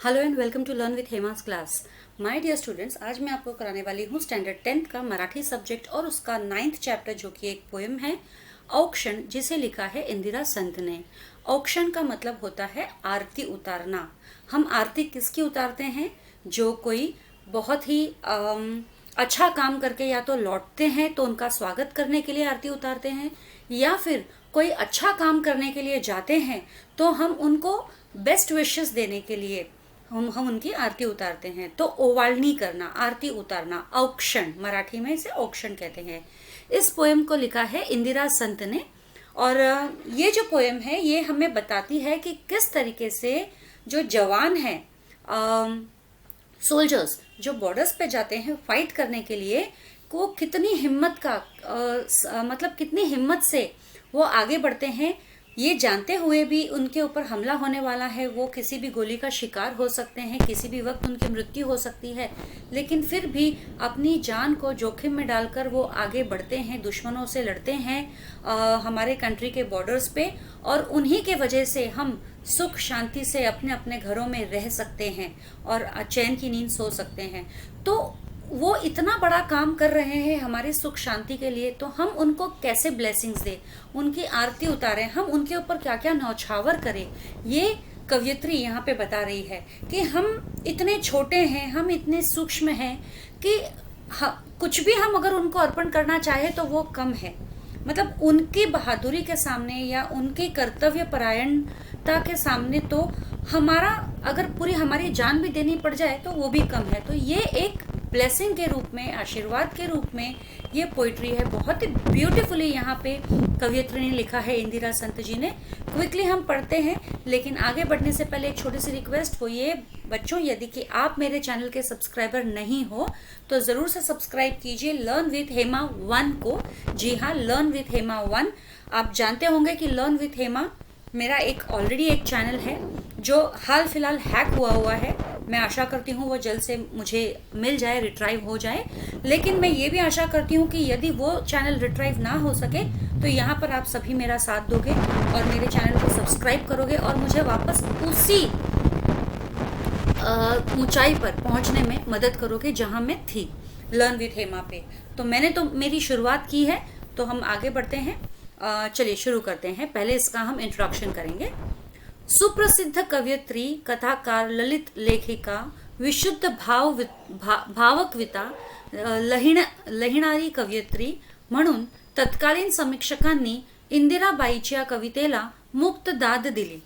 Hello and welcome to learn with Hema's class. My dear students, आज मैं आपको कराने वाली हूँ स्टैंडर्ड 10th का मराठी सब्जेक्ट और उसका 9th चैप्टर, जो कि एक पोएम है औक्षण, जिसे लिखा है इंदिरा संत ने। औक्षण का मतलब होता है आरती उतारना। हम आरती किसकी उतारते हैं? जो कोई बहुत ही अच्छा काम करके या तो लौटते हैं तो उनका स्वागत करने के लिए आरती उतारते हैं, या फिर कोई अच्छा काम करने के लिए जाते हैं तो हम उनको बेस्ट विशेस देने के लिए हम उनकी आरती उतारते हैं। तो ओवाळणी करना, आरती उतारना, औक्षण, मराठी में इसे औक्षण कहते हैं। इस पोएम को लिखा है इंदिरा संत ने। और ये जो पोएम है ये हमें बताती है कि किस तरीके से जो जवान हैं, सोल्जर्स जो बॉर्डर्स पे जाते हैं फाइट करने के लिए, वो कितनी हिम्मत का मतलब कितनी हिम्मत से वो आगे बढ़ते हैं, ये जानते हुए भी उनके ऊपर हमला होने वाला है, वो किसी भी गोली का शिकार हो सकते हैं, किसी भी वक्त उनकी मृत्यु हो सकती है, लेकिन फिर भी अपनी जान को जोखिम में डालकर वो आगे बढ़ते हैं, दुश्मनों से लड़ते हैं हमारे कंट्री के बॉर्डर्स पे। और उन्हीं के वजह से हम सुख शांति से अपने अपने घरों में रह सकते हैं और चैन की नींद सो सकते हैं। तो वो इतना बड़ा काम कर रहे हैं हमारी सुख शांति के लिए, तो हम उनको कैसे ब्लेसिंग्स दें, उनकी आरती उतारें, हम उनके ऊपर क्या क्या न्यौछावर करें। ये कवयित्री यहाँ पे बता रही है कि हम इतने छोटे हैं, हम इतने सूक्ष्म हैं कि कुछ भी हम अगर उनको अर्पण करना चाहे तो वो कम है। मतलब उनकी बहादुरी के सामने या उनकी कर्तव्य परायणता के सामने तो हमारा अगर पूरी हमारी जान भी देनी पड़ जाए तो वो भी कम है। तो ये एक ब्लेसिंग के रूप में, आशीर्वाद के रूप में ये पोइट्री है। बहुत ही ब्यूटीफुली यहाँ पे कवयित्री ने लिखा है, इंदिरा संत जी ने। क्विकली हम पढ़ते हैं, लेकिन आगे बढ़ने से पहले एक छोटी सी रिक्वेस्ट हो ये बच्चों, यदि कि आप मेरे चैनल के सब्सक्राइबर नहीं हो तो ज़रूर से सब्सक्राइब कीजिए लर्न विथ हेमा 1 को। जी हाँ, लर्न विथ हेमा 1। आप जानते होंगे कि लर्न विथ हेमा मेरा ऑलरेडी एक चैनल है जो हाल फिलहाल हैक हुआ है। मैं आशा करती हूँ वो जल्द से मुझे मिल जाए, रिट्राइव हो जाए। लेकिन मैं ये भी आशा करती हूँ कि यदि वो चैनल रिट्राइव ना हो सके तो यहाँ पर आप सभी मेरा साथ दोगे और मेरे चैनल को सब्सक्राइब करोगे और मुझे वापस उसी ऊंचाई पर पहुँचने में मदद करोगे जहाँ मैं थी, लर्न विथ हेमा पे। तो मैंने तो मेरी शुरुआत की है, तो हम आगे बढ़ते हैं। चलिए शुरू करते हैं। पहले इसका हम इंट्रोडक्शन करेंगे। सुप्रसिद्ध कवयित्री, कथाकार, ललित लेखिका, विशुद्ध भावकविता लहिणारी कवयित्री म्हणून तत्कालीन समीक्षकांनी इंदिराबाईच्या कवितेला मुक्त दाद दिली।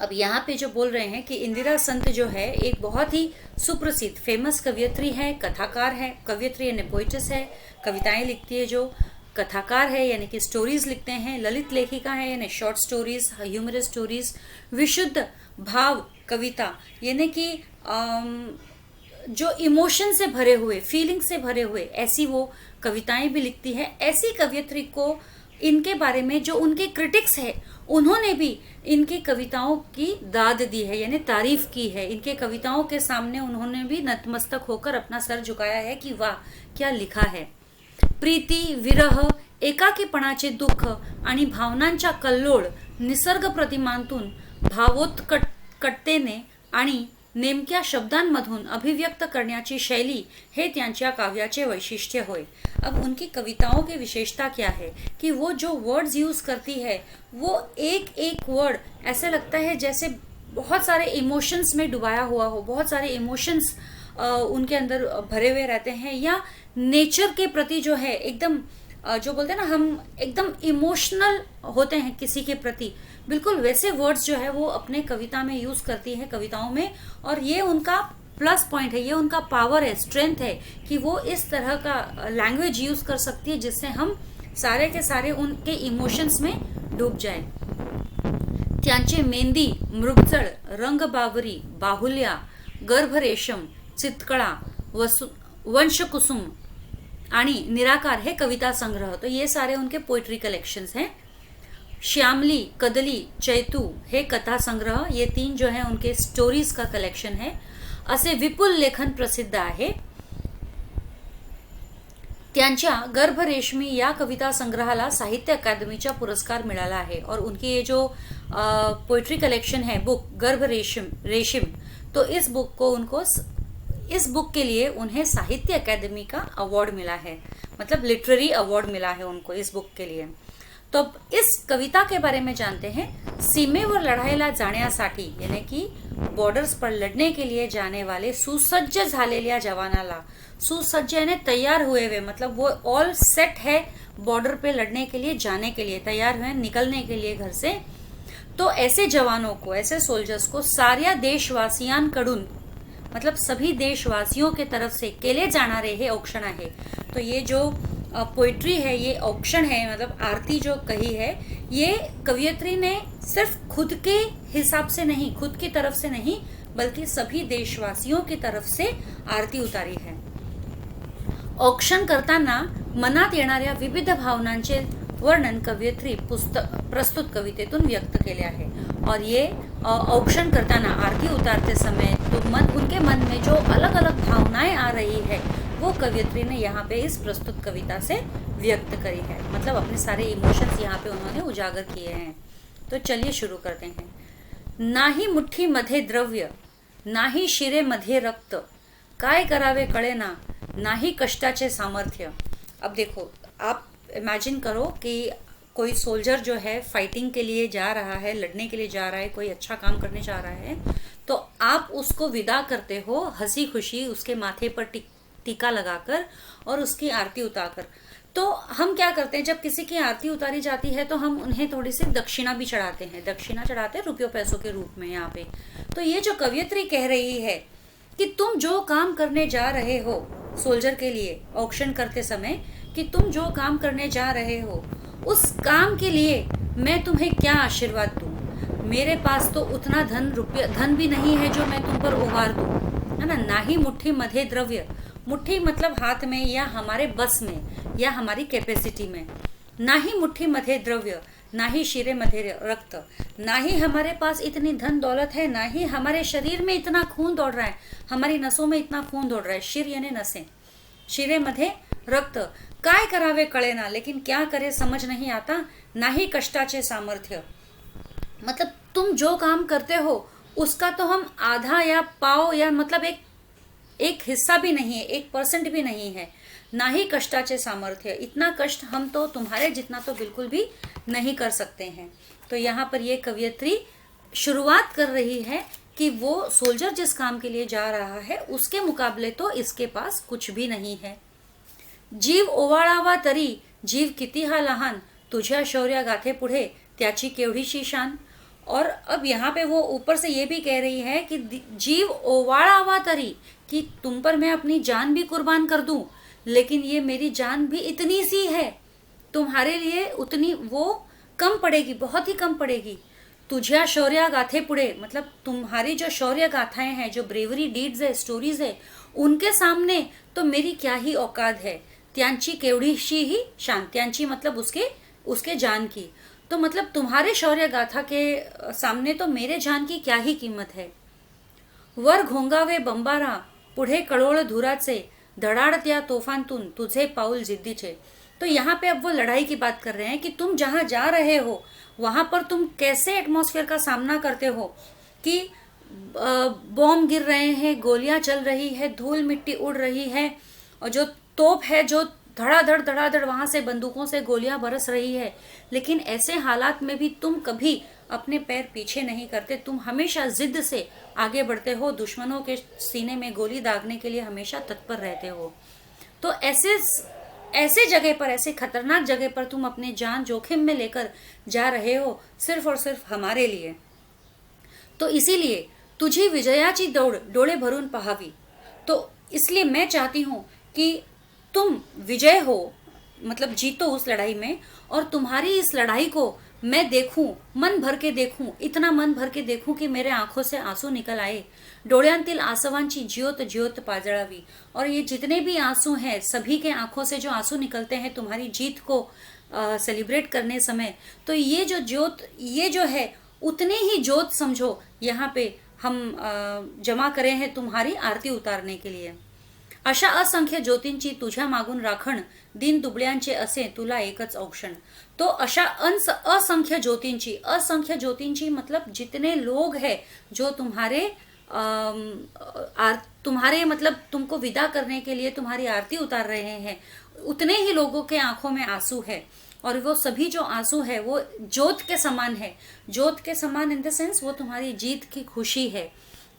अब यहाँ पे जो बोल रहे हैं कि इंदिरा संत जो है एक बहुत ही सुप्रसिद्ध फेमस कवयित्री है, कथाकार है। कवयित्री यानी पोइटिस है, कविताएं लिखती है। जो कथाकार है यानी कि स्टोरीज लिखते हैं। ललित लेखिका है यानी शॉर्ट स्टोरीज, ह्यूमरस स्टोरीज। विशुद्ध भाव कविता यानी कि जो इमोशन से भरे हुए, फीलिंग से भरे हुए, ऐसी वो कविताएं भी लिखती है। ऐसी कवयित्री को इनके बारे में जो उनके क्रिटिक्स है उन्होंने भी इनकी कविताओं की दाद दी है, यानी तारीफ की है। इनके कविताओं के सामने उन्होंने भी नतमस्तक होकर अपना सर झुकाया है कि वाह क्या लिखा है। प्रीती, विरह, एकाकीपणाचे दुःख आणि भावनांच्या कल्लोळ निसर्ग प्रतिमांतून भावोत्कटतेने आणि नेमक्या शब्दांमधून अभिव्यक्त करण्याची शैली हे त्यांच्या काव्याचे वैशिष्ट्य होय। अब उनकी कविताओं की विशेषता क्या है कि वो जो वर्ड्स यूज करती है वो एक एक वर्ड ऐसे लगता है जैसे बहुत सारे इमोशंस में डुबाया हुआ हो, बहुत सारे इमोशंस उनके अंदर भरे हुए रहते हैं। या नेचर के प्रति जो है एकदम जो बोलते हैं ना, हम एकदम इमोशनल होते हैं किसी के प्रति, बिल्कुल वैसे वर्ड्स जो है वो अपने कविता में यूज करती है, कविताओं में। और ये उनका प्लस पॉइंट है, ये उनका पावर है, स्ट्रेंथ है कि वो इस तरह का लैंग्वेज यूज कर सकती है जिससे हम सारे के सारे उनके इमोशंस में डूब जाए। त्यांचे मेहंदी, मृगजळ, रंगबावरी, बाहुल्या, गर्भरेशम, चितकळा, वंशकुसुम आणि निराकार है कविता संग्रह। तो ये सारे उनके पोइट्री कलेक्शंस हैं। श्यामली, कदली, चैतू हे कथा संग्रह, ये 3 जो है उनके स्टोरीज का कलेक्शन है। असे विपुल लेखन प्रसिद्ध आहे। त्यांच्या गर्भ रेशमी या कविता संग्रहाला साहित्य अकादमीचा पुरस्कार मिळाला आहे और उनकी ये जो पोइट्री कलेक्शन है बुक गर्भ रेशम, तो इस बुक के लिए उन्हें साहित्य अकादमी का अवार्ड मिला है, मतलब लिटरेरी अवार्ड मिला है उनको इस बुक के लिए। तो इस कविता के बारे में जानते हैं। सीमेवर लढाईला जाण्यासाठी यानी कि बॉर्डर्स पर लड़ने के लिए जाने वाले सुसज्ज झालेल्या जवानाला, सुसज्ज यानी तैयार हुए हुए, मतलब वो ऑल सेट है बॉर्डर पे लड़ने के लिए, जाने के लिए तैयार हुए, निकलने के लिए घर से। तो ऐसे जवानों को, ऐसे सोल्जर्स को साऱ्या देशवासियांकडून, मतलब सभी देशवासियों के तरफ से केले जाणारे हे औक्षण आहे। तो ये जो पोइट्री है, ये औक्षण है, मतलब आरती जो कही है, ये कवियत्री ने सिर्फ खुद के हिसाब से नहीं, खुद की तरफ से नहीं, बल्कि सभी देशवासियों की तरफ से आरती उतारी है। औक्षण करताना मनात येणाऱ्या विविध भावनांचे वर्णन कवियत्री प्रस्तुत कवितेतून व्यक्त केले आहे। और ये औक्षण करताना, आरती उतारते समय तो उनके मन में जो अलग अलग भावनाएं आ रही है वो कवियत्री ने यहाँ पे इस प्रस्तुत कविता से व्यक्त करी है, मतलब अपने सारे इमोशंस यहाँ पे उन्होंने उजागर किए हैं। तो चलिए शुरू करते हैं। नाही मुठ्ठी मध्ये द्रव्य, नाही शिरे मध्ये रक्त, काय करावे कळेना, नाही कष्टाचे सामर्थ्य। अब देखो, आप इमेजिन करो कि कोई सोल्जर जो है फाइटिंग के लिए जा रहा है, लड़ने के लिए जा रहा है, कोई अच्छा काम करने जा रहा है, तो आप उसको विदा करते हो हंसी खुशी, उसके माथे पर टीका लगाकर और उसकी आरती उतारकर। तो हम क्या करते हैं, जब किसी की आरती उतारी जाती है तो हम उन्हें थोड़ी सी दक्षिणा भी चढ़ाते हैं, दक्षिणा चढ़ाते हैं रुपयों पैसों के रूप में यहाँ पे। तो ये जो कवियत्री कह रही है कि तुम जो काम करने जा रहे हो सोल्जर के लिए ऑक्शन करते समय, कि तुम जो काम करने जा रहे हो उस काम के लिए मैं तुम्हें क्या आशीर्वाद दूं, मेरे पास तो उतना धन भी नहीं है जो मैं तुम पर उभार दूं, है ना। ना ही मुट्ठी मध्य द्रव्य, मुट्ठी मतलब हाथ में या हमारे बस में या हमारी कैपेसिटी में, ना ही मुट्ठी मध्य द्रव्य, ना ही शिरे मध्य रक्त, ना ही हमारे पास इतनी धन दौलत है, ना ही हमारे शरीर में इतना खून दौड़ रहा है, हमारी नसों में इतना खून दौड़ रहा है, शिर यानी नसें, शिरे मध्ये रक्त, काय करावे कळेना, लेकिन क्या करे समझ नहीं आता, ना ही कष्टाचे सामर्थ्य, मतलब तुम जो काम करते हो उसका तो हम आधा या पाव या मतलब एक हिस्सा भी नहीं है, 1% भी नहीं है, ना ही कष्टाचे सामर्थ्य, इतना कष्ट हम तो तुम्हारे जितना तो बिल्कुल भी नहीं कर सकते हैं। तो यहाँ पर ये कवियत्री शुरुआत कर रही है कि वो सोल्जर जिस काम के लिए जा रहा है उसके मुकाबले तो इसके पास कुछ भी नहीं है। जीव ओवाळावा तरी जीव किती हा लहान, तुझ्या शौर्य गाथे पुढे त्याची केवढीशी शान। और अब यहाँ पे वो ऊपर से ये भी कह रही है कि जीव ओवाळावा तरी, कि तुम पर मैं अपनी जान भी कुर्बान कर दूं, लेकिन ये मेरी जान भी इतनी सी है, तुम्हारे लिए उतनी वो कम पड़ेगी, बहुत ही कम पड़ेगी। तुझ्या शौर्य गाथे पुढे, मतलब तुम्हारी जो शौर्य गाथाएं हैं, जो ब्रेवरी डीड्स है, स्टोरीज है, उनके सामने तो मेरी क्या ही औकात है। त्यांची केवढीशी ही शान, त्यांची मतलब उसके जान की, तो मतलब तुम्हारे शौर्य गाथा के सामने तो मेरे जान की क्या ही कीमत है। वर घोंगावे बंबारा, पुढे कळोळ धुराचे, धडाडत्या तोफांतून तुझे पाऊल जिद्दीचे। तो यहाँ पे अब वो लड़ाई की बात कर रहे हैं कि तुम जहाँ जा रहे हो वहां पर तुम कैसे एटमॉस्फेयर का सामना करते हो, कि बॉम्ब गिर रहे हैं, गोलियां चल रही है, धूल मिट्टी उड़ रही है, और जो तोप है जो धड़ाधड़ वहां से बंदूकों से गोलियां बरस रही है, लेकिन ऐसे हालात में भी तुम कभी अपने पैर पीछे नहीं करते, तुम हमेशा जिद से आगे बढ़ते हो, दुश्मनों के सीने में गोली दागने के लिए हमेशा तत्पर रहते हो। तो ऐसे जगह पर, ऐसे खतरनाक जगह पर तुम अपनी जान जोखिम में लेकर जा रहे हो, सिर्फ और सिर्फ हमारे लिए। तो इसीलिए तुझी विजयाची दौड़ डोळे भरून पहावी, तो इसलिए मैं चाहती हूं कि तुम विजय हो, मतलब जीतो उस लड़ाई में, और तुम्हारी इस लड़ाई को मैं देखूं, मन भर के देखूं, इतना मन भर के देखूं कि मेरे आंखों से आंसू निकल आए, डोळ्यांतील आसवांची ज्योत ज्योत पाजळावी। और ये जितने भी आंसू हैं, सभी के आंखों से जो आंसू निकलते हैं तुम्हारी जीत को सेलिब्रेट करने समय, तो ये जो ज्योत, ये जो है उतने ही ज्योत समझो यहाँ पे हम जमा करे हैं तुम्हारी आरती उतारने के लिए। अशा असंख्य ज्योतींची तुझ्या मागून राखण, दिन दुबळ्यांचे असे तुला एकच औक्षण। तो अशा असंख्य ज्योतींची मतलब जितने लोग हैं जो तुम्हारे मतलब तुमको विदा करने के लिए तुम्हारी आरती उतार रहे हैं, उतने ही लोगों के आंखों में आंसू है। और वो सभी जो आंसू है वो जोत के समान है। जोत के समान इन द सेंस वो तुम्हारी जीत की खुशी है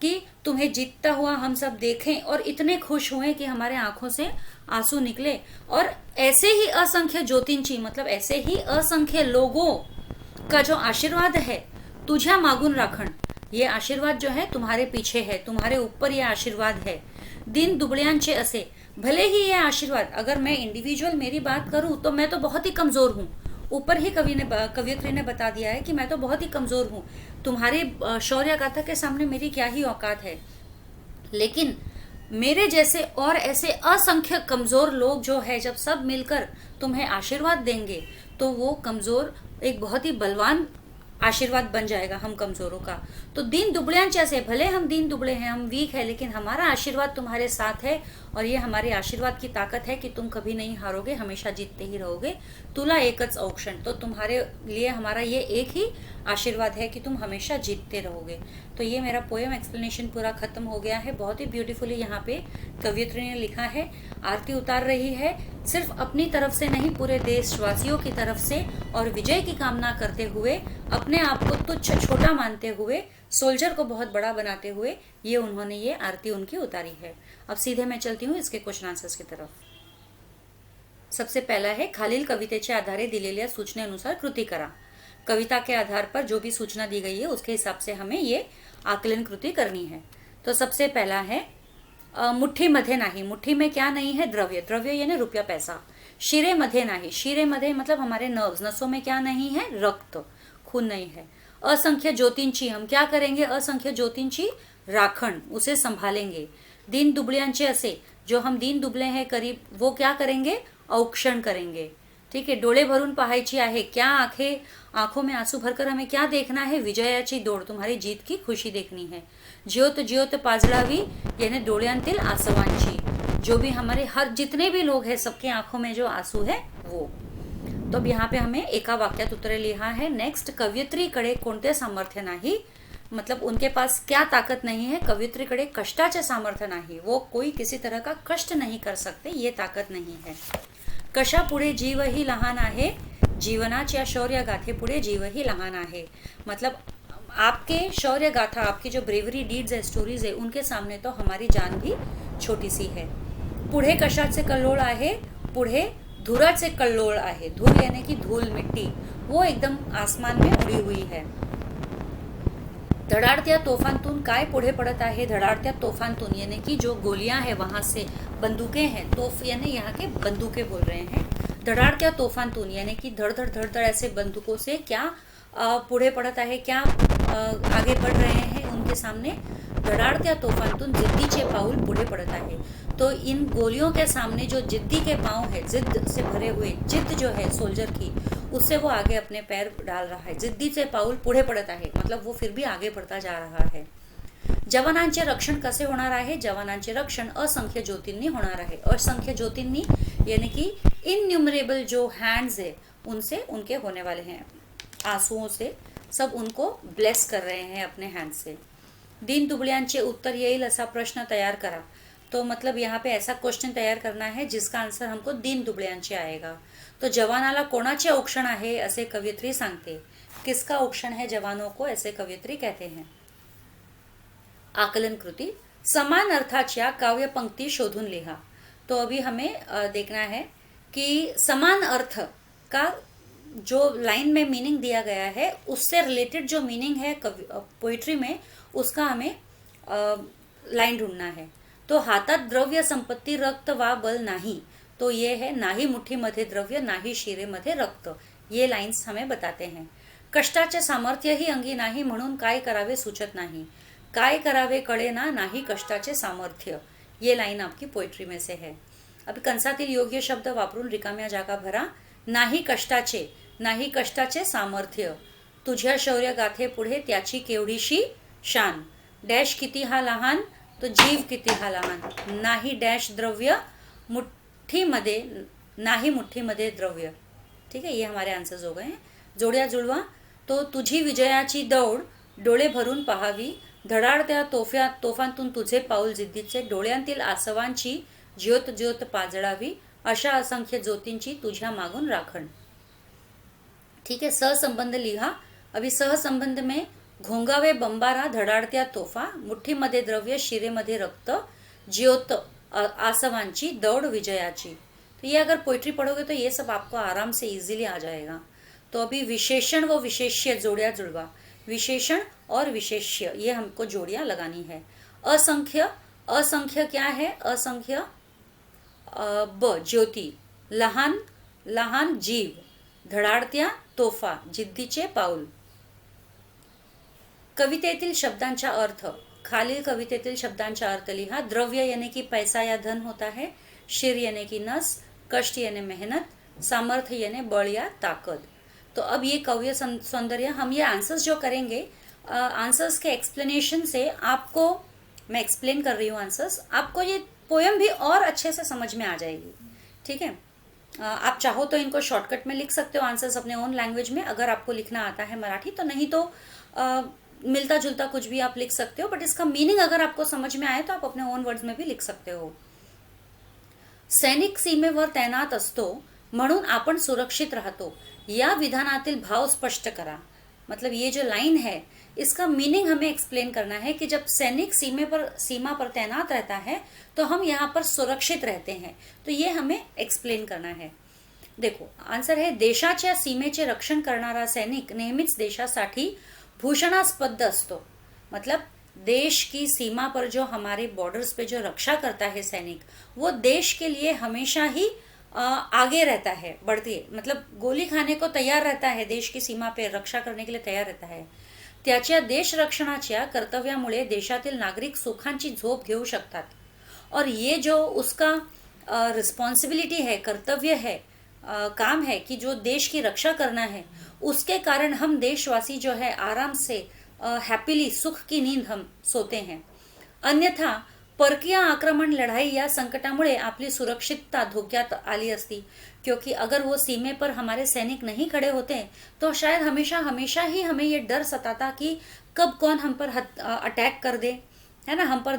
कि तुम्हें जीतता हुआ हम सब देखें और इतने खुश हुए कि हमारे आंखों से आंसू निकले। और ऐसे ही असंख्य ज्योतिंची मतलब ऐसे ही असंख्य लोगों का जो आशीर्वाद है, तुझ्या मागून राखण, ये आशीर्वाद जो है तुम्हारे पीछे है, तुम्हारे ऊपर ये आशीर्वाद है। दिन दुबळ्यांचे असे, भले ही ये आशीर्वाद, अगर मैं इंडिविजुअल मेरी बात करूं तो मैं तो बहुत ही कमजोर हूं। ऊपर ही कवियत्री ने बता दिया है कि मैं तो बहुत ही कमजोर हूं, तुम्हारे शौर्य गाथा के सामने मेरी क्या ही औकात है। लेकिन मेरे जैसे और ऐसे असंख्य कमजोर लोग जो है, जब सब मिलकर तुम्हें आशीर्वाद देंगे तो वो कमजोर एक बहुत ही बलवान आशीर्वाद बन जाएगा हम कमजोरों का। तो दीन दुबळ्यांचे से, भले हम दीन दुबळे हैं, हम वीक है, लेकिन हमारा आशीर्वाद तुम्हारे साथ है। और ये हमारे आशीर्वाद की ताकत है कि तुम कभी नहीं हारोगे, हमेशा जीतते ही रहोगे। तुला एकच औक्षण, तो तुम्हारे लिए हमारा ये एक ही आशीर्वाद है कि तुम हमेशा जीतते रहोगे। तो ये मेरा पोएम एक्सप्लेनेशन पूरा खत्म हो गया है। बहुत ही ब्यूटीफुली यहाँ पे कवियत्री ने लिखा है, आरती उतार रही है सिर्फ अपनी तरफ से नहीं, पूरे देशवासियों की तरफ से, और विजय की कामना करते हुए, अपने आप को तुच्छ छोटा मानते हुए, सोल्जर को बहुत बड़ा बनाते हुए ये उन्होंने ये आरती उनकी उतारी है। अब सीधे मैं चलती हूँ इसके क्वेश्चन आंसर्स की तरफ। सबसे पहला है, खालील कवितेच्या आधारे दिलेल्या सूचनेनुसार कृती करा। कविता के आधार पर जो भी सूचना दी गई है उसके हिसाब से हमें ये आकलन कृति करनी है। तो सबसे पहला है, मुठ्ठी मध्ये नाही, मुठ्ठी में क्या नहीं है, द्रव्य, द्रव्य यानी रुपया पैसा। शिरे मध्ये नाही, शिरे मध्ये मतलब हमारे नर्व्स, नसों में क्या नहीं है, रक्त, खून नहीं है। असंख्य ज्योतिंची, हम क्या करेंगे, असंख्य ज्योतिंची राखण, उसे संभालेंगे। दीन दुबळ्यांचे असे, जो हम दीन दुबळे हैं करीब, वो क्या करेंगे, औक्षण करेंगे। ठीक है, डोळे भरून पाहायची आहे, क्या आंखों में आंसू भरकर हमें क्या देखना है, विजयाची दौड़, तुम्हारी जीत की खुशी देखनी है। ज्योत ज्योत पाजळावी, यानी डोळ्यांतील आसवांची, जो भी हमारे हर जितने भी लोग हैं सबके आंखों में जो आंसू है वो। तो अब यहाँ पे हमें एका वाक्यात उत्तर लिहा है। नेक्स्ट, कवयित्रीकडे कोणते सामर्थ्य नाही, मतलब उनके पास क्या ताकत नहीं है, कवयित्रीकडे कष्टाचे सामर्थ्य नाही, वो कोई किसी तरह का कष्ट नहीं कर सकते, ये ताकत नहीं है। कशा पुढे जीव ही लहान आहे, जीवनाच्या शौर्य गाथे पुढे जीव ही लहान आहे, मतलब आपके शौर्य गाथा, आपकी जो ब्रेवरी डीड्स है, स्टोरीज है, उनके सामने तो हमारी जान भी छोटी सी है। पुढे कशाचे कल्लोळ आहे, पुढे धुराचे कल्लोळ आहे, धूल यानी कि धूल मिट्टी, वो एकदम आसमान में उड़ी हुई है। धडाडत्या तोफांतून काय पुढे पड़त आहे, धडाडत्या तोफांतून यानी कि जो गोलियां हैं वहां से, बंदूकें हैं, तोफ यानी यहाँ के बंदूकें बोल रहे हैं। धडाडत्या तोफांतून यानी कि धड़ धड़ धड़ धड़ ऐसे बंदूकों से क्या पुढे पड़ता है, क्या आगे बढ़ रहे हैं उनके सामने। धडाडत्या तोफांतून जिद्दीचे पाऊल पुढे पड़ता है, तो इन गोलियों के सामने जो जिद्दी के पांव है, जिद्द से भरे हुए, जिद्द जो है सोल्जर की, उससे वो आगे अपने पैर डाल रहा है। जिद्दीचे पाऊल पुढे पड़ता है, मतलब वो फिर भी आगे बढ़ता जा रहा है। जवानांचे रक्षण कसे होणार आहे, जवानांचे रक्षण असंख्य ज्योतींनी होणार आहे। असंख्य ज्योतींनी यानी कि इनन्यूमरेबल जो हैंड्स है उनसे, उनके होने वाले हैं, आंसुओं से सब उनको ब्लेस कर रहे हैं अपने हैंड से। दीन दुबळ्यांचे उत्तर येईल असा प्रश्न तैयार करा, तो मतलब यहाँ पे ऐसा क्वेश्चन तैयार करना है जिसका आंसर हमको दीन दुबळ्यांचे आएगा। तो जवानाला कोणाचे औक्षण आहे असे कवयित्री सांगते, किसका औक्षण है जवानों को, ऐसे कवयित्री कहते हैं। आकलन कृति, समान अर्थाच्या काव्य पंक्ति शोधून लिहा। तो अभी हमें देखना है कि समान अर्थ का जो लाइन में मीनिंग दिया गया है उससे रिलेटेड जो मीनिंग है पोइट्री में, उसका हमें लाइन ढूंढना है। तो हातात द्रव्य संपत्ती रक्त वा बल नाही, तो ये है नाही मुठ्ठीमध्ये द्रव्य नाही शिरेमध्ये रक्त, ये लाइन्स हमें बताते हैं। कष्टाचे सामर्थ्य ही अंगी नाही म्हणून काय करावे सुचत नाही, काय करावे कळेना नाही कष्टाचे सामर्थ्य, ये लाइन आपकी पोइट्री में से है। अब कंसातील योग्य शब्द वापरून रिकाम्या जागा भरा। नाही कष्टाचे सामर्थ्य, तुझ्या शौर्य गाथे पुढे त्याची केवढीशी शान, डॅश किती हा लहान, तो जीव किती हा लहान, नाही डॅश द्रव्य मुठ्ठीमध्ये, नाही मुठ्ठीमध्ये द्रव्य. ठीक आहे, ये हमारे आन्सर्स हो गए हैं. जोड्या जुळवा. तो तुझी विजयाची दौड डोळे भरून पहावी, धडाडत्या तोफांतून तुझे पाऊल जिद्दीचे, डोळ्यांतील आसवांची ज्योत ज्योत पाजळावी, अशा असंख्य ज्योतींची तुझ्या मागून राखण. ठीक है, सहसंबंध लिहा. अभी सहसंबंध में घोंगावे बंबारा, धडाडत्या तोफा, मुठ्ठीमध्ये द्रव्य, शिरेमध्ये रक्त, ज्योत आसवांची, दौड़ विजयाची. तो ये अगर पोइट्री पढ़ोगे तो ये सब आपको आराम से इजीली आ जाएगा. तो अभी विशेषण व विशेष्य जोड़िया जुड़वा. विशेषण और विशेष्य ये हमको जोड़ियां लगानी है. असंख्य, असंख्य क्या है? असंख्य ब ज्योती, लहान लहान जीव, धडाडत्या तोफा, जिद्दीचे पाऊल. कवितेतील शब्दांचा अर्थ. खालील कवितेतील शब्दांचा अर्थ लिहा. द्रव्य यानी कि पैसा या धन होता है, शिर यानी कि नस, कष्ट यानी मेहनत, सामर्थ्य यानी बल या ताकत. तो अब ये काव्य सौंदर्य, हम ये आंसर्स जो करेंगे, आंसर्स के एक्सप्लेनेशन से आपको, मैं एक्सप्लेन कर रही हूँ आंसर्स, आपको ये पोयम भी और अच्छे से समझ में आ जाएगी. ठीक है, आप चाहो तो इनको शॉर्टकट में लिख सकते हो आंसर्स अपने ओन लैंग्वेज में, अगर आपको लिखना आता है मराठी तो. नहीं तो मिलता जुलता कुछ भी आप लिख सकते हो, बट इसका मीनिंग अगर आपको समझ में आए तो आप अपने ओन वर्ड्स में भी लिख सकते हो. सैनिक सीमेवर तैनात असतो म्हणून आपण सुरक्षित राहतो, या विधानातील भाव स्पष्ट करा. मतलब ये जो लाइन है इसका मीनिंग हमें एक्सप्लेन करना है कि जब सैनिक सीमा पर तैनात रहता है तो हम यहाँ पर सुरक्षित रहते हैं. तो ये हमें एक्सप्लेन करना है. देखो आंसर है, देशाच्या सीमेचे रक्षण करणारा सैनिक नेहमीच देशासाठी भूषणास्पद असतो. मतलब देश की सीमा पर जो हमारे बॉर्डर्स पे जो रक्षा करता है सैनिक, वो देश के लिए हमेशा ही आगे रहता है, बढ़ती है. मतलब गोली खाने को तैयार रहता है, देश की सीमा पे रक्षा करने के लिए तैयार रहता है. त्याच्या देश रक्षणाच्या कर्तव्यामुळे देशातील नागरिक सुखांची झोप घेऊ शकतात. और ये जो उसका रिस्पॉन्सिबिलिटी है, कर्तव्य है, काम है कि जो देश की रक्षा करना है, उसके कारण हम देशवासी जो है आराम से हैप्पीली, सुख की नींद हम सोते हैं. अन्यथा परकीय आक्रमण, लढाई या संकटामुळे आपली सुरक्षितता धोक्यात आली असती. क्योंकि अगर वो सीमे पर हमारे सैनिक नहीं खड़े होते तो शायद हमेशा हमेशा ही हमें ये डर सताता कि कब कौन हम पर अटैक कर दे, है ना, हम पर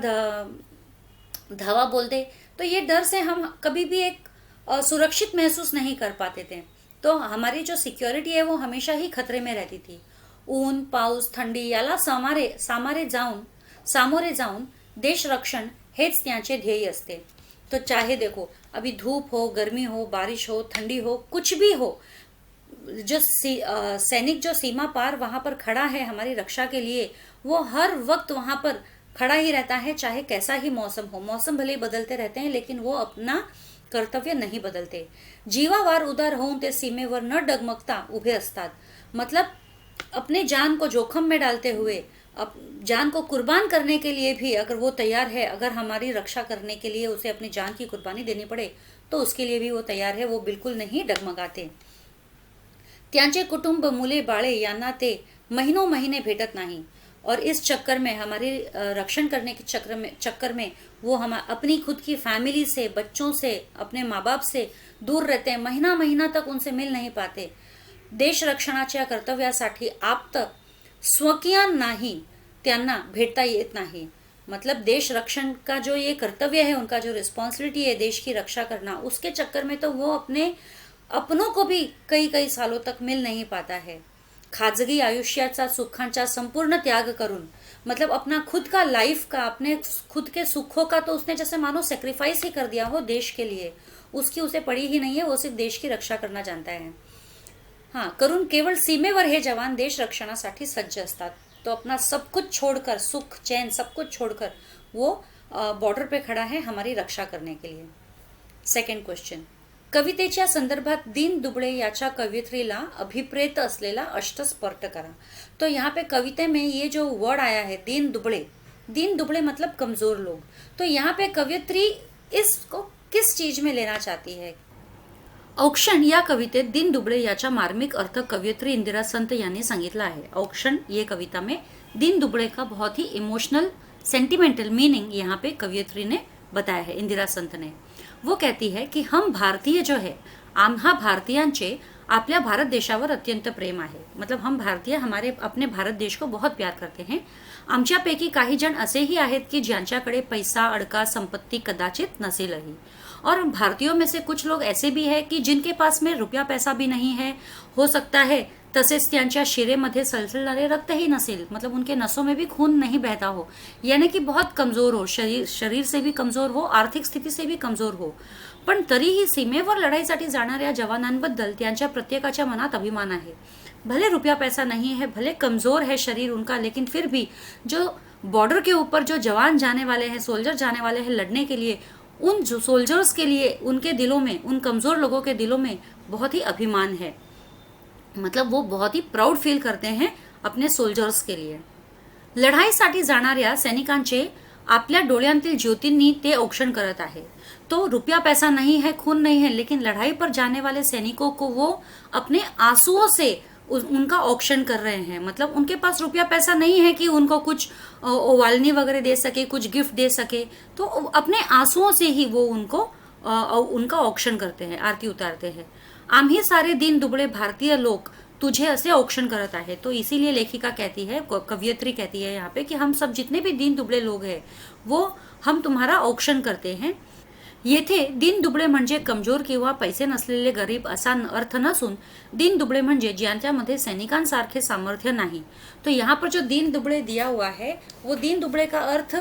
धावा बोल दे. तो ये डर से हम कभी भी एक सुरक्षित महसूस नहीं कर पाते थे. तो हमारी जो सिक्योरिटी है वो हमेशा ही खतरे में रहती थी. ऊन, पाऊस, थंडी याला सामोरे जाऊन देश रक्षण हेच त्याचे ध्येय असते. तो चाहे देखो अभी धूप हो, गर्मी हो, बारिश हो, ठंडी हो, कुछ भी हो, जो सैनिक जो सीमा पार वहां पर खड़ा है हमारी रक्षा के लिए, वो हर वक्त वहां पर खड़ा ही रहता है, चाहे कैसा ही मौसम हो. मौसम भले बदलते रहते हैं लेकिन वो अपना कर्तव्य नहीं बदलते. जीवावार उदार होऊन ते सीमेवर न डगमगता उभे असतात. मतलब अपने जान को जोखम में डालते हुए, जान को कुर्बान करने के लिए भी अगर वो तैयार है, अगर हमारी रक्षा करने के लिए उसे अपनी जान की कुर्बानी देनी पड़े तो उसके लिए भी वो तैयार है. वो बिल्कुल नहीं डगमगाते. त्यांचे कुटुंब, मुले, बाळे यांना ते महीनों महीने भेटत नहीं. और इस चक्कर में, हमारी रक्षण करने के चक्कर में वो हम अपनी खुद की फैमिली से, बच्चों से, अपने माँ बाप से दूर रहते हैं. महीना महीना तक उनसे मिल नहीं पाते. देश रक्षणाच्या कर्तव्यासाठी आप्त स्वकीयांनाही त्यांना भेटता येत नाही. मतलब देश रक्षण का जो ये कर्तव्य है, उनका जो रिस्पॉन्सिबिलिटी है देश की रक्षा करना, उसके चक्कर में तो वो अपनों को भी कई कई सालों तक मिल नहीं पाता है. खाजगी आयुष्याचा, सुखांचा संपूर्ण त्याग करून, मतलब अपना खुद का लाइफ का, अपने खुद के सुखों का तो उसने जैसे मानो सेक्रीफाइस ही कर दिया हो देश के लिए. उसकी उसे पड़ी ही नहीं है, वो सिर्फ देश की रक्षा करना जानता है. हाँ, करून केवळ सीमेवर हे जवान देश रक्षणासाठी सज्ज असतात. तो अपना सब कुछ छोड़कर, सुख चैन सब कुछ छोड़कर वो बॉर्डर पे खड़ा है हमारी रक्षा करने के लिए. सेकंड क्वेश्चन, कवितेच्या संदर्भात दीन दुबळे याच्या कवियत्रीला अभिप्रेत असलेला अष्टस्पर्ट करा. तो यहाँ पे कविते में ये जो वर्ड आया है दीन दुबळे मतलब कमजोर लोग. तो यहाँ पे कवियत्री इसको किस चीज में लेना चाहती है? औक्षण या कवितेत दीन दुबळे याचा मार्मिक अर्थ कवियत्री इंदिरा संत यांनी सांगितला है. औक्षण ये कविता में दीन दुबळे का बहुत ही इमोशनल सेंटिमेंटल मीनिंग यहाँ पे कवयित्री ने बताया है, इंदिरा संत ने। वो कहती है की हम भारतीय जो है, आम्हा भारतीयांचे आपल्या भारत देशावर अत्यंत प्रेम आहे। मतलब हम भारतीय हमारे अपने भारत देश को बहुत प्यार करते हैं। आमच्यापैकी काही जण असेही आहेत की ज्यांच्याकडे पैसा, अडका, संपत्ती कदाचित नसेलही। और भारतीयों में से कुछ लोग ऐसे भी है कि जिनके पास में रुपया पैसा भी नहीं है, हो सकता है तसेच त्यांच्या शिरेमध्ये सलसलणारे रक्त ही नसेल, मतलब उनके नसों में भी खून नहीं बहता हो, यानी कि बहुत कमजोर हो, शरीर से भी कमजोर हो, आर्थिक स्थिती से भी कमजोर हो, पण तरीही सीमेवर लढाईसाठी जाणाऱ्या जवानांबद्दल त्यांच्या प्रत्येकाच्या मनात अभिमान आहे। भले रुपया पैसा नहीं है, भले कमजोर है शरीर उनका, लेकिन फिर भी जो बॉर्डर के ऊपर जो जवान जाने वाले हैं, सोल्जर जाने वाले हैं लड़ने के लिए, उन जो सोल्जर्स के लिए उनके दिलों में, उन कमजोर लोगों के दिलों में बहुत ही अभिमान है। मतलब वो बहुत ही प्राउड फील करते हैं अपने सोल्जर्स के लिए। लढाईसाठी जाणाऱ्या सैनिकांचे आपल्या डोळ्यांतील ज्योतींनी ते औक्षण करत आहे। तो रुपया पैसा नहीं है, खून नहीं है, लेकिन लड़ाई पर जाने वाले सैनिकों को वो अपने आंसुओं से उनका औक्षण कर रहे हैं। मतलब उनके पास रुपया पैसा नहीं है कि उनको कुछ ओवालनी वगैरह दे सके, कुछ गिफ्ट दे सके, तो अपने आंसुओं से ही वो उनका औक्षण करते हैं, आरती उतारते हैं। आम्ही सारे दीन दुबळे भारतीय लोक तुझे ऐसे औक्षण करत आहे। तो इसीलिए लेखिका कहती है, कवयित्री कहती है यहाँ पे कि हम सब जितने भी दीन दुबळे लोग हैं वो हम तुम्हारा औक्षण करते हैं। येथे दीन दुबळे म्हणजे कमजोर किंवा पैसे नसलेले गरीब असा अर्थ नसून दीन दुबळे म्हणजे ज्यांच्यामध्ये सैनिकांसारखे सामर्थ्य नहीं। तो यहाँ पर जो दीन दुबळे दिया हुआ है वो दीन दुबळे का अर्थ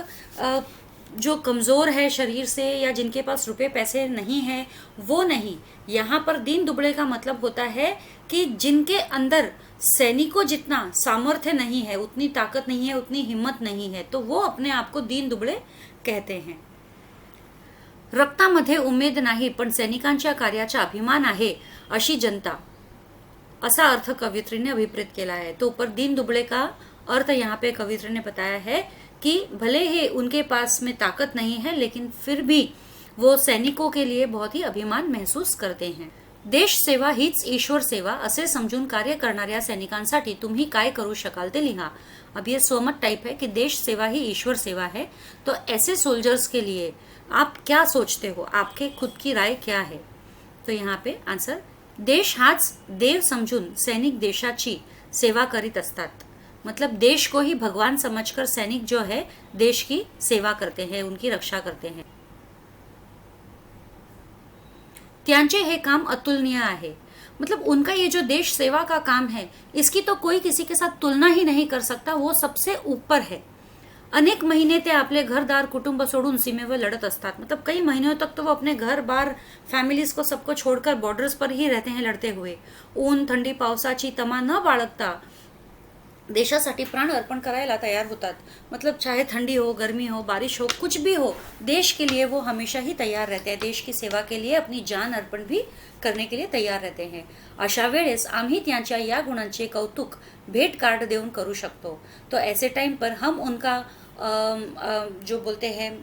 जो कमज़ोर है शरीर से या जिनके पास रुपए पैसे नहीं है वो नहीं। यहाँ पर दीन दुबळे का मतलब होता है कि जिनके अंदर सैनिकों जितना सामर्थ्य नहीं है, उतनी ताकत नहीं है, उतनी हिम्मत नहीं है, तो वो अपने आप को दीन दुबळे कहते हैं। रक्तामध्ये उमेद नाही पण सैनिकांच्या कार्याचा अभिमान आहे अशी जनता, असा अर्थ कवयित्री ने अभिप्रेत केला है। तो ऊपर दीन दुबळे का अर्थ यहाँ पे कवयित्री ने बताया है कि भले ही उनके पास में ताकत नहीं है, लेकिन फिर भी वो सैनिकों के लिए बहुत ही अभिमान महसूस करते हैं। देश सेवा हीच ईश्वर सेवा असे समजून कार्य करणाऱ्या सैनिकांसाठी तुम्ही काय करू शकाल ते लिहा। अब ये स्वमत टाइप है कि देश सेवा ही ईश्वर सेवा है, तो ऐसे सोल्जर्स के लिए आप क्या सोचते हो, आपके खुद की राय क्या है। तो यहाँ पे आंसर, देश हाच देव समजून सैनिक देशाची सेवा करीत असतात। मतलब देश को ही भगवान समझकर सैनिक जो है देश की सेवा करते हैं, उनकी रक्षा करते हैं। त्यांचे हे काम अतुलनीय आहे। मतलब उनका ये जो देश सेवा का काम है, इसकी तो कोई किसी के साथ तुलना ही नहीं कर सकता, वो सबसे ऊपर है। अनेक महीने ते आपले घरदार कुटुंब सोडून सीमेवर लड़त असतात। मतलब कई महीनों तक तो वो अपने घर बार फैमिलीज को सबको छोड़कर बॉर्डर्स पर ही रहते हैं लड़ते हुए। ऊन थंडी पावसाची तमा न बाळगता देशासाठी प्राण अर्पण करायला तैयार होतात। मतलब चाहे ठंडी हो, गर्मी हो, बारिश हो, कुछ भी हो, देश के लिए वो हमेशा ही तैयार रहते हैं। देश की सेवा के लिए अपनी जान अर्पण भी करने के लिए तैयार रहते हैं। अशा वेळेस आम्ही त्यांच्या या गुणांचे कौतुक भेट कार्ड देऊन करू शकतो। तो ऐसे टाइम पर हम उनका जो बोलते हैं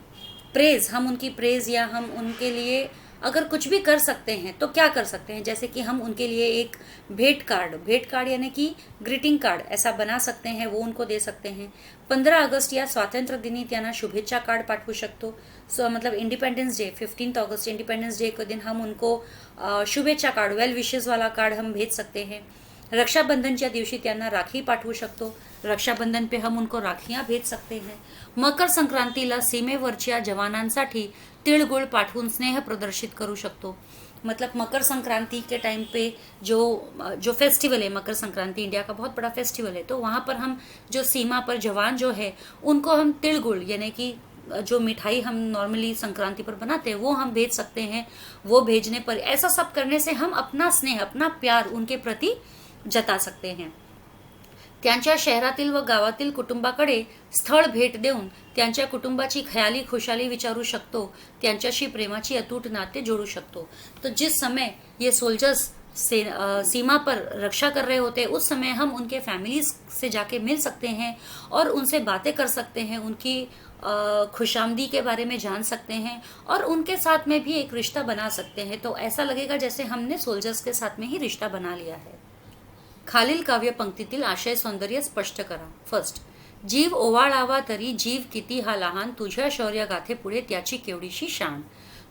प्रेज, हम उनकी प्रेज या हम उनके लिए अगर कुछ भी कर सकते हैं तो क्या कर सकते हैं, जैसे कि हम उनके लिए एक भेंट कार्ड यानी कि ग्रीटिंग कार्ड ऐसा बना सकते हैं, वो उनको दे सकते हैं। 15 अगस्त या स्वातंत्र्य दिनी त्यांना शुभेच्छा कार्ड पाठवू शकतो। मतलब इंडिपेंडेंस डे 15 अगस्त इंडिपेंडेंस डे के दिन हम उनको शुभेच्छा कार्ड, वेल विशेस वाला कार्ड हम भेज सकते हैं। रक्षाबंधनच्या दिवशी त्यांना राखी पाठवू शकतो। रक्षाबंधन पे हम उनको राखियां भेज सकते हैं। मकर संक्रांतीला सीमेवरच्या जवानांसाठी तिळगुळ पाठवून स्नेह प्रदर्शित करू शकतो। मतलब मकर संक्रांति के टाइम पे जो फेस्टिवल है, मकर संक्रांति इंडिया का बहुत बड़ा फेस्टिवल है, तो वहाँ पर हम जो सीमा पर जवान जो है उनको हम तिलगुड़ यानी कि जो मिठाई हम नॉर्मली संक्रांति पर बनाते हैं वो हम भेज सकते हैं। वो भेजने पर ऐसा सब करने से हम अपना स्नेह, अपना प्यार उनके प्रति जता सकते हैं। त्यांच्या शहरातील व गावातील कुटुंबाकडे स्थळ भेट देऊन त्यांच्या कुटुंबाची खयाली खुशाली विचारू शकतो, त्यांच्याशी प्रेमाची अतूट नाते जोड़ू शकतो। तो जिस समय ये सोल्जर्स से सीमा पर रक्षा कर रहे होते हैं, उस समय हम उनके फैमिलीज से जाके मिल सकते हैं और उनसे बातें कर सकते हैं, उनकी खुशामदी के बारे में जान सकते हैं और उनके साथ में भी एक रिश्ता बना सकते हैं। तो ऐसा लगेगा जैसे हमने सोल्जर्स के साथ में ही रिश्ता बना लिया है। खालील काव्य पंक्तीतील आशय सौंदर्य स्पष्ट करा। फर्स्ट, जीव ओवाळावा तरी जीव किती हा लहान, तुझ्या शौर्य गाथे पुढे त्याची केवढीशी शान.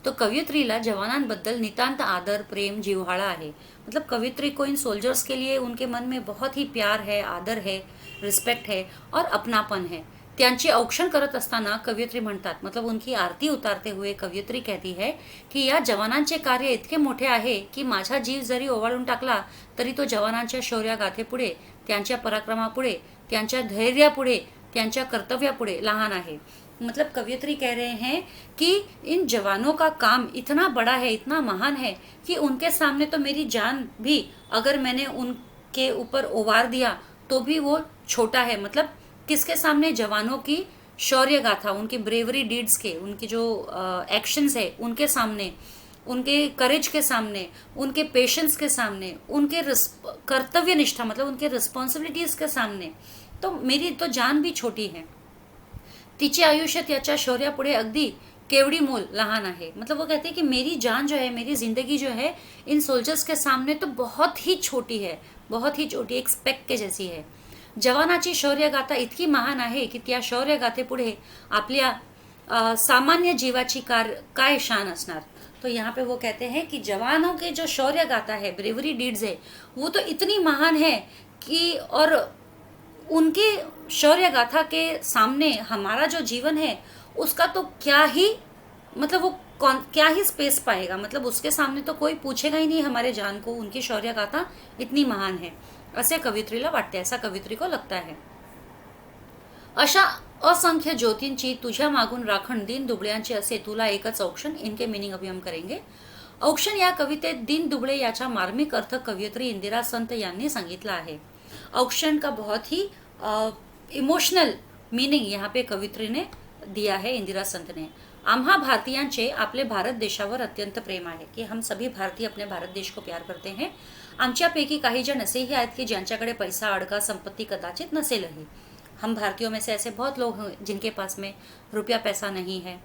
तो कवयित्रीला जवानांबद्दल नितांत आदर, प्रेम, जिव्हाळा आहे. मतलब कवयित्री को इन सोल्जर्स के लिए उनके मन में बहुत ही प्यार है, आदर है, रिस्पेक्ट है और अपनापन है. त्यांची औक्षण करत असताना कवयित्री म्हणतात, मतलब उनकी आरती उतारते हुए कवयित्री कहती है की या जवानांचे कार्य इतके मोठे आहे की माझा जीव जरी ओवाळून टाकला तरी तो जवानांच्या शौर्यगाथेपुढे, त्यांच्या पराक्रमापुढे, त्यांच्या धैर्यापुढे, त्यांच्या कर्तव्यापुढे लहान आहे. मतलब कवयित्री कह रहे हैं कि इन जवानों का काम इतना बड़ा है, इतना महान है कि उनके सामने तो मेरी जान भी अगर मैंने उनके ऊपर उबार दिया तो भी वो छोटा है. मतलब किसके सामने? जवानों की शौर्य गाथा, उनकी ब्रेवरी डीड्स के, उनकी जो एक्शंस है उनके सामने, उनके करेज के सामने, उनके पेशेंस के सामने, उनके कर्तव्य निष्ठा मतलब उनके रिस्पॉन्सिबिलिटीज के सामने तो मेरी तो जान भी छोटी है. तिचे आयुष्य त्याच्या शौर्यापुढे अगदी केवड़ी मोल लहान आहे. मतलब वो कहते हैं कि मेरी जान जो है, मेरी जिंदगी जो है इन सोल्जर्स के सामने तो बहुत ही छोटी है, बहुत ही छोटी, एक स्पेक के जैसी है. जवानाची शौर्यगाथा इतकी महान आहे की त्या शौर्यगाथेपुढे आपल्या सामान्य जीवाची काय शान असणार. तो यहाँ पे वो कहते हैं कि जवानों के जो शौर्य गाथा है, ब्रेवरी डीड्स है, वो तो इतनी महान है कि और उनके शौर्य गाथा के सामने हमारा जो जीवन है उसका तो क्या ही, मतलब वो क्या ही स्पेस पाएगा. मतलब उसके सामने तो कोई पूछेगा ही नहीं हमारे जान को, उनकी शौर्य गाथा इतनी महान है असे कवयित्रीला वाटते, ऐसा कवयित्री को लगता है. अशा असंख्य ज्योतींची तुझ्या मागून राखण दीन दुबळ्यांची असे तुला एकच औक्षण. इनके मीनिंग अभी हम करेंगे. औक्षण या कवितेत दीन दुबळे याचा मार्मिक अर्थ कवयित्री इंदिरा संत यांनी सांगितला आहे. औक्षण का बहुत ही इमोशनल मीनिंग यहाँ पे कवयित्री ने दिया है, इंदिरा संत ने. आम्हा भारतीयांचे आपले भारत देशावर अत्यंत प्रेम आहे, की हम सभी भारतीय अपने भारत देश को प्यार करते हैं. आमच्यापैकी काही जण असेही आहेत की ज्यांच्याकडे पैसा, अडका, संपत्ती कदाचित नसेलही. हम भारतीयों में से ऐसे बहुत लोग हैं जिनके पास में रुपया पैसा नहीं है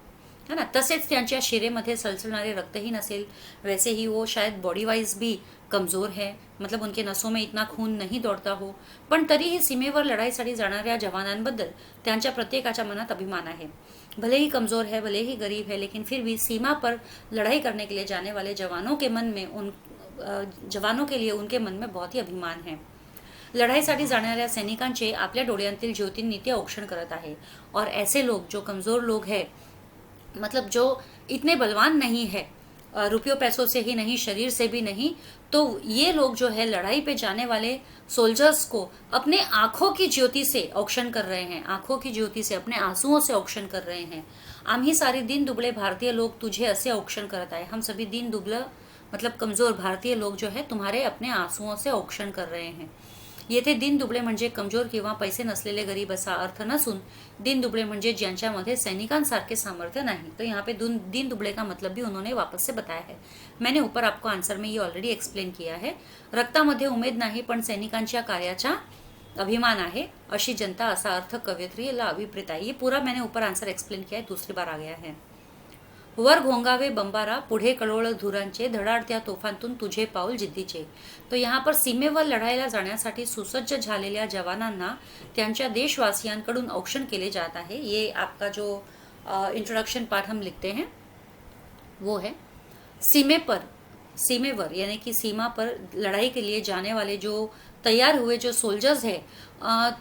ना. तसेच त्यांच्या शिरेमध्ये सलसलणारे रक्तही नसेल. वैसे ही वो शायद बॉडी वाइज भी कमजोर है, मतलब उनके नसों में इतना खून नहीं दौड़ता हो. पण तरीही सीमेवर लढाईसाठी जाणाऱ्या जवानांबद्दल त्यांच्या प्रत्येकाच्या मनात अभिमान आहे. भले ही कमजोर है, भले ही गरीब है, लेकिन फिर भी सीमा पर लड़ाई करने के लिए जाने वाले जवानों के लिए उनके मन में बहुत ही अभिमान है. लढाईसाठी जाणाऱ्या सैनिकांचे आपल्या डोळ्यांतील ज्योतींनी ते औक्षण करत आहे. और ऐसे लोग जो कमजोर लोग हैं, मतलब जो इतने बलवान नहीं है, रुपयों पैसों से ही नहीं, शरीर से भी नहीं, तो ये लोग जो है लड़ाई पे जाने वाले सोल्जर्स को अपने आंखों की ज्योति से औक्षण कर रहे हैं, आंखों की ज्योति से, अपने आंसुओं से औक्षण कर रहे हैं. आम्ही सारे दीन दुबळे भारतीय लोग तुझे असे औक्षण करत आहे. हम सभी दीन दुबला मतलब कमजोर भारतीय लोग जो है तुम्हारे अपने आंसुओं से औक्षण कर रहे हैं. येथे दीन दुबळे म्हणजे कमजोर किंवा पैसे नसलेले गरीब असा अर्थ नसून दीन दुबळे म्हणजे ज्यांच्यामध्ये सैनिकांसारखे सामर्थ्य नहीं. तो यहाँ पे दीन दुबळे का मतलब भी उन्होंने वापस से बताया है. मैंने ऊपर आपको आंसर में ये ऑलरेडी एक्सप्लेन किया है. रक्तामध्ये उमेद नाही पण सैनिकांच्या कार्याचा अभिमान आहे अशी जनता, असा अर्थ कवयित्रीला अभिप्रेत आहे. ये पूरा मैंने ऊपर आंसर एक्सप्लेन किया है, दूसरी बार आ गया है. वर घोंगावे बंबारा, पुढे कळवळ धुरांचे, धडाडत्या तोफांतून तुझे पाऊल जिद्दीचे. तो यहाँ पर सीमेवर लढायला जाण्यासाठी सुसज्ज झालेल्या जवानांना त्यांच्या देशवासियांकडून औक्षण केले जात आहे. ये आपका जो इंट्रोडक्शन पार्ट हम लिखते हैं वो है. सीमेवर यानी कि सीमा पर लड़ाई के लिए जाने वाले जो तैयार हुए जो सोल्जर्स है,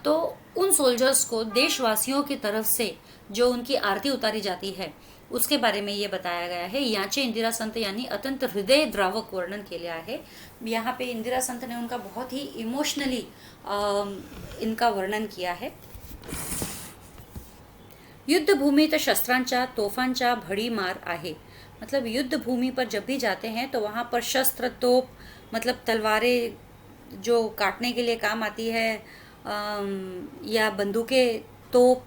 तो उन सोल्जर्स को देशवासियों की तरफ से जो उनकी आरती उतारी जाती है उसके बारे में ये बताया गया है. याचे इंदिरा संत यांनी अत्यंत हृदय द्रावक वर्णन केले आहे. यहाँ पे इंदिरा संत ने उनका बहुत ही इमोशनली इनका वर्णन किया है. युद्ध भूमि तो शस्त्रांच्या तोफांच्या भडीमार आहे. मतलब युद्ध भूमि पर जब भी जाते हैं तो वहाँ पर शस्त्र, तोप, मतलब तलवारें जो काटने के लिए काम आती है, या बंदूकें, तोप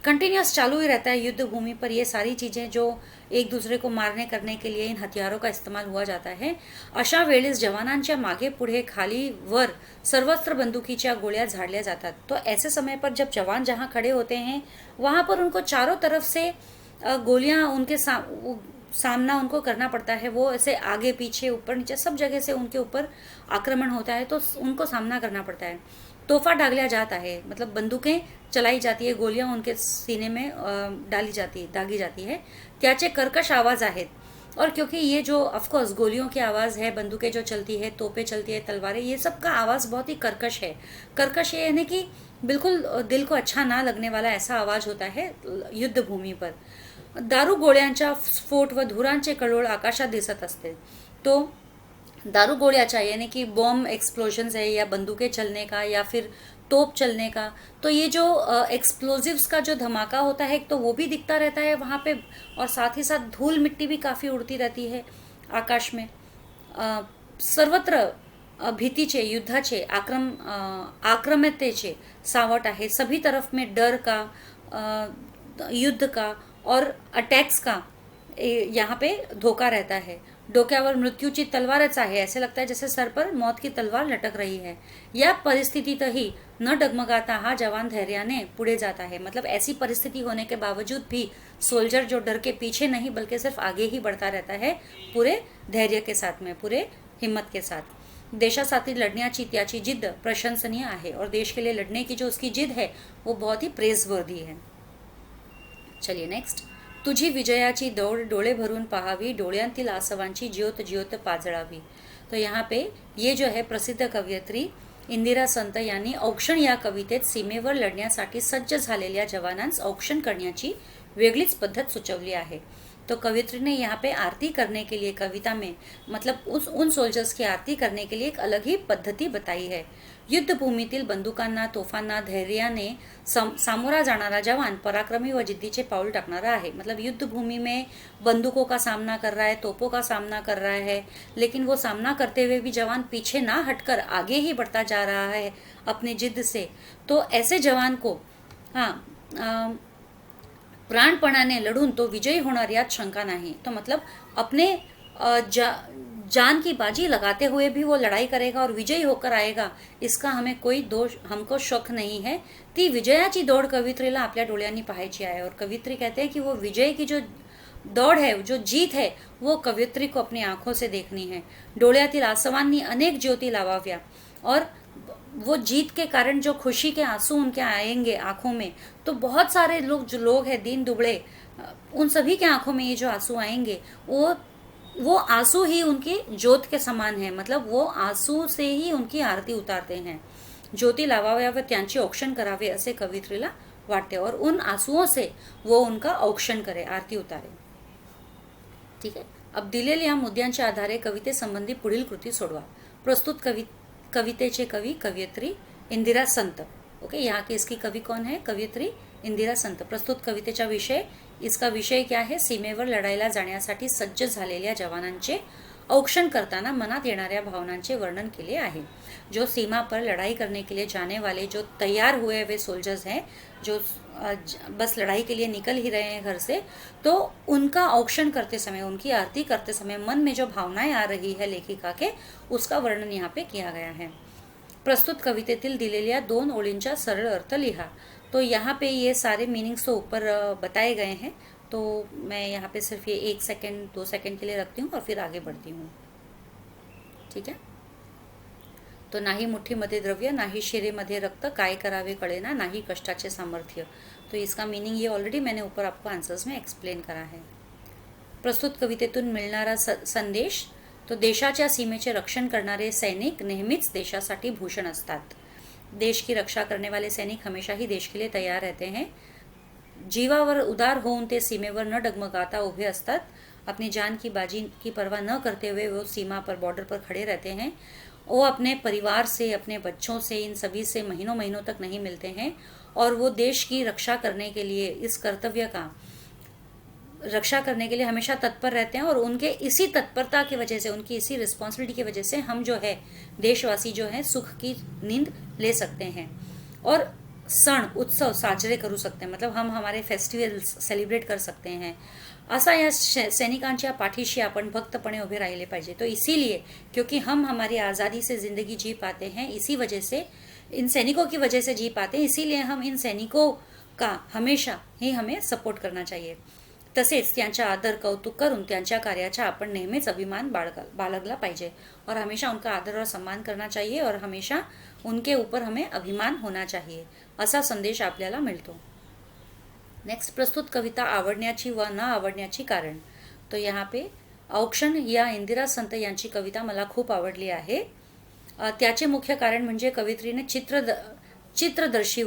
कंटिन्यूस चालू ही रहता है युद्ध भूमि पर. ये सारी चीज़ें जो एक दूसरे को मारने करने के लिए इन हथियारों का इस्तेमाल हुआ जाता है. अशा वेळेस जवानांच्या मागे पुढे खाली वर सर्वत्र बंदुकीच्या गोळ्या झाडल्या जातात. तो ऐसे समय पर जब जवान जहाँ खड़े होते हैं वहाँ पर उनको चारों तरफ से गोलियां उनके सामना उनको करना पड़ता है. वो ऐसे आगे पीछे ऊपर नीचे सब जगह से उनके ऊपर आक्रमण होता है, तो उनको सामना करना पड़ता है. तोहफा डाला जाता है, मतलब बंदूकें चलाई जाती है, गोलियां उनके सीने में दागी जाती है, त्याचे कर्कश आवाज आहेत। और क्योंकि ये जो ऑफकोर्स गोलियों की आवाज़ है, बंदूकें जो चलती है, तोपें चलती है, तलवारें, ये सब का आवाज़ बहुत ही कर्कश है। कर्कश ये यानी कि बिल्कुल दिल को अच्छा ना लगने वाला ऐसा आवाज होता है युद्ध भूमि पर। दारू गोळ्यांच्या स्फोट व धुरांचे कळोळ आकाशात दिसत असते। तो दारू गोलियां यानी कि बॉम्ब एक्सप्लोजन्स है, या बंदूकें चलने का, या फिर तोप चलने का, तो ये जो एक्सप्लोजिव्स का जो धमाका होता है तो वो भी दिखता रहता है वहाँ पे, और साथ ही साथ धूल मिट्टी भी काफ़ी उड़ती रहती है आकाश में। सर्वत्र भीतीचे, युद्धाचे, आक्रमतेचे सावट आहे। सभी तरफ में डर का, युद्ध का और अटैक्स का यहाँ पे धोखा रहता है। डोक्यावर मृत्यूची तलवारच आहे, ऐसे लगता है जैसे सर पर मौत की तलवार लटक रही है। या परिस्थितीतही न डगमगाता हा जवान धैर्याने पुढे जाता है, मतलब ऐसी परिस्थिति होने के बावजूद भी सोल्जर जो डर के पीछे नहीं बल्कि सिर्फ आगे ही बढ़ता रहता है, पूरे धैर्य के साथ में, पूरे हिम्मत के साथ। देशासाठी लढण्याची त्याची जिद्द प्रशंसनीय आहे, और देश के लिए लड़ने की जो उसकी जिद है वो बहुत ही प्रेजवर्दी है। चलिए नेक्स्ट। तुझी विजयाची दौड डोळे भरून पहावी, डोळ्यांतील आसवांची ज्योत ज्योत पाजळावी। तो यहाँ पे ये जो है प्रसिद्ध कवयित्री इंदिरा संत यांनी औक्षण या कवितेत सीमेवर लढण्यासाठी सज्ज झालेल्या जवानांस औक्षण करण्याची वेगळीच पद्धत सुचवली आहे। तो कवित्री ने यहाँ पे आरती करने के लिए कविता में, मतलब उन सोल्जर्स की आरती करने के लिए एक अलग ही पद्धति बताई है। युद्ध भूमीतील बंदुकांना, तोफांना धैर्याने सामोरा जाणारा जवान पराक्रमी व जिद्दीचे पाऊल टाकणारा है। मतलब युद्ध भूमि में बंदूकों का सामना कर रहा है, तोपों का सामना कर रहा है, लेकिन वो सामना करते हुए भी जवान पीछे ना हटकर आगे ही बढ़ता जा रहा है अपनी जिद से। तो ऐसे जवान को प्राणपणाने लढून तो विजयी होणार यात शंका नहीं। तो मतलब अपने जान की बाजी लगाते हुए भी वो लड़ाई करेगा और विजयी होकर आएगा, इसका हमें कोई हमको शक नहीं है। ती विजयाची दौड कवित्रीला आपल्या डोळ्यांनी पाहायची आहे, और कवित्री कहते हैं कि वो विजय की जो दौड़ है, जो जीत है, वो कवित्री को अपनी आंखों से देखनी है। डोळ्यातील आसवांनी अनेक ज्योति लावाव्या, और वो जीत के कारण जो खुशी के आंसू उनके आएंगे आंखों में, तो बहुत सारे जो लोग हैं दीन दुबड़े, उन सभी के आंखों में ये जो आंसू आएंगे, वो आंसू ही उनकी ज्योत के समान है। मतलब वो आंसू से ही उनकी आरती उतारते हैं। ज्योति लावाव्या व त्यांचे औक्षण करावे असे कवित्रीला वाटते, और उन आंसुओं से वो उनका औक्षण करे, आरती उतारे। ठीक है। अब दिलेल्या मुद्द्यांच्या आधारे कविते संबंधी पुढील कृती सोडवा। प्रस्तुत कवितेचे कवि कवयित्री इंदिरा संत। ओके, यहाँ की इसकी कवि कौन है? कवयित्री इंदिरा संत। प्रस्तुत कवितेचा विषय, इसका विषय क्या है? सीमेवर लढायला जाण्यासाठी सज्ज झालेल्या जवानांचे औक्षण करताना मनात येणाऱ्या भावनांचे वर्णन केले आहे। जो सीमा पर लड़ाई करने के लिए जाने वाले जो तैयार हुए हुए सोल्जर्स हैं, जो बस लड़ाई के लिए निकल ही रहे हैं घर से, तो उनका औक्षण करते समय, उनकी आरती करते समय मन में जो भावनाएं आ रही है लेखिका के, उसका वर्णन यहाँ पे किया गया है। प्रस्तुत कवितेतील दिलेल्या 2 ओळींचा सरळ अर्थ लिहा। तो यहाँ पे ये सारे मीनिंग्स तो ऊपर बताए गए हैं, तो मैं यहाँ पे सिर्फ ये 1 सेकेंड 2 सेकेंड के लिए रखती हूँ और फिर आगे बढ़ती हूँ। ठीक है। तो नाही मुठ्ठीमध्ये द्रव्य, नाही शिरेमध्ये रक्त, काय करावे कळेना, नाही कष्टाचे सामर्थ्य। तो इसका मीनिंग ये ऑलरेडी मैंने ऊपर आपको आंसर्स में एक्सप्लेन करा है। प्रस्तुत कवितेतून मिळणारा संदेश, तो देशाच्या सीमेचे रक्षण करणारे सैनिक नेहमीच देशासाठी भूषण असतात। देश की रक्षा करने वाले सैनिक हमेशा ही देश के लिए तैयार रहते हैं। जीवावर उदार होऊन ते सीमेवर न डगमगाता उभे असतात। अपनी जान की बाजी की परवाह न करते हुए वो सीमा पर, बॉर्डर पर खड़े रहते हैं। वो अपने परिवार से, अपने बच्चों से, इन सभी से महीनों महीनों तक नहीं मिलते हैं, और वो देश की रक्षा करने के लिए, इस कर्तव्य का रक्षा करने के लिए हमेशा तत्पर रहते हैं। और उनके इसी तत्परता की वजह से, उनकी इसी रिस्पॉन्सिबिलिटी की वजह से हम जो है देशवासी जो है सुख की नींद ले सकते हैं, और सण उत्सव साजरे करू सकते हैं। मतलब हम हमारे फेस्टिवल्स सेलिब्रेट कर सकते हैं। असा या सैनिकांच्या पाठीशी आपण भक्तपणे उभे राहिले पाहिजे। तो इसीलिए, क्योंकि हम हमारी आज़ादी से ज़िंदगी जी पाते हैं, इसी वजह से, इन सैनिकों की वजह से जी पाते हैं, इसीलिए हम इन सैनिकों का हमेशा ही हमें सपोर्ट करना चाहिए। तसेच त्यांचा आदर कौतुक करून त्यांच्या कार्याचा आपण नेहमीच अभिमान बाळगला पाहिजे और हमेशा उनका आदर और सम्मान करना चाहिए और हमेशा उनके ऊपर हमें अभिमान होना चाहिए, असा संदेश आपल्याला मिळतो. नेक्स्ट, प्रस्तुत कविता आवडण्याची व न आवडण्याची कारण. तो यहाँ पे औक्षण या इंदिरा संत यांची कविता मला खूप आवडली आहे. त्याचे मुख्य कारण म्हणजे कवित्रीने चित्रदर्शी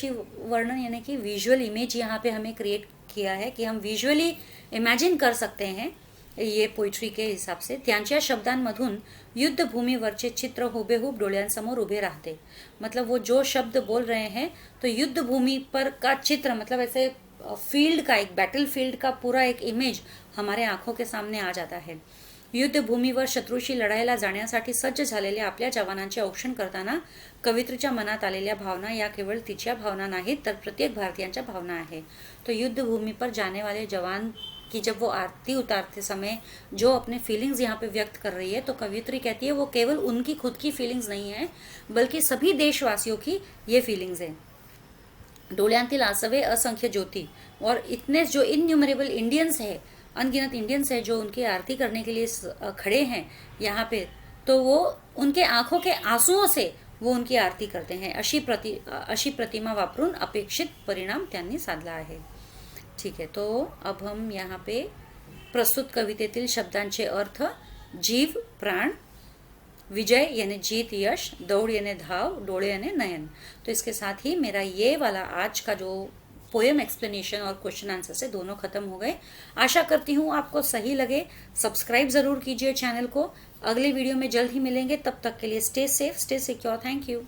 वर्णन यानी कि विजुअल इमेज यहाँ पे हमें क्रिएट किया है कि हम विजुअली इमॅजिन कर सकते हैं ये पोइट्री के हिसाब से. त्यांच्या शब्दांमधून युद्धभूमीवरचे चित्र हुबेहूब डोळ्यांसमोर उभे राहते. मतलब वो जो शब्द बोल रहे हैं तो युद्धभूमि पर का चित्र, मतलब ऐसे फील्ड का, एक बैटल फील्ड का पूरा एक इमेज हमारे आंखों के सामने आ जाता है. युद्धभूमीवर शत्रूशी लढायला जाण्यासाठी सज्ज झालेल्या आपल्या जवानांचे औक्षण करताना कवित्रीच्या मनात आलेल्या भावना या केवळ तिच्या भावना नाहीत तर प्रत्येक भारतीयांच्या भावना आहे. तो युद्धभूमि पर जाने वाले जवान की जब वो आरती उतारते समय जो अपने फीलिंग्स यहाँ पे व्यक्त कर रही है, तो कवित्री कहती है वो केवल उनकी खुद की फीलिंग्स नहीं है बल्कि सभी देशवासियों की ये फीलिंग्स है. डोळ्यांतील आसवे असंख्य ज्योति और इतने जो इनन्यूमरेबल इंडियंस है, अनगिनत इंडियंस है जो उनकी आरती करने के लिए खड़े हैं यहाँ पे, तो वो उनके आंखों के आंसुओं से वो उनकी आरती करते हैं. अशी प्रतिमा वापरून अपेक्षित परिणाम त्यांनी साधला आहे. ठीक है, तो अब हम यहाँ पे प्रस्तुत कवितेतील शब्दांचे अर्थ. जीव प्राण, विजय यानी जीत यश, दौड़ यानी धाव, डोळे यानी नयन. तो इसके साथ ही मेरा ये वाला आज का जो पोएम एक्सप्लेनेशन और क्वेश्चन आंसर से दोनों खत्म हो गए. आशा करती हूँ आपको सही लगे. सब्सक्राइब ज़रूर कीजिए चैनल को. अगले वीडियो में जल्द ही मिलेंगे. तब तक के लिए stay safe, stay secure. Thank you.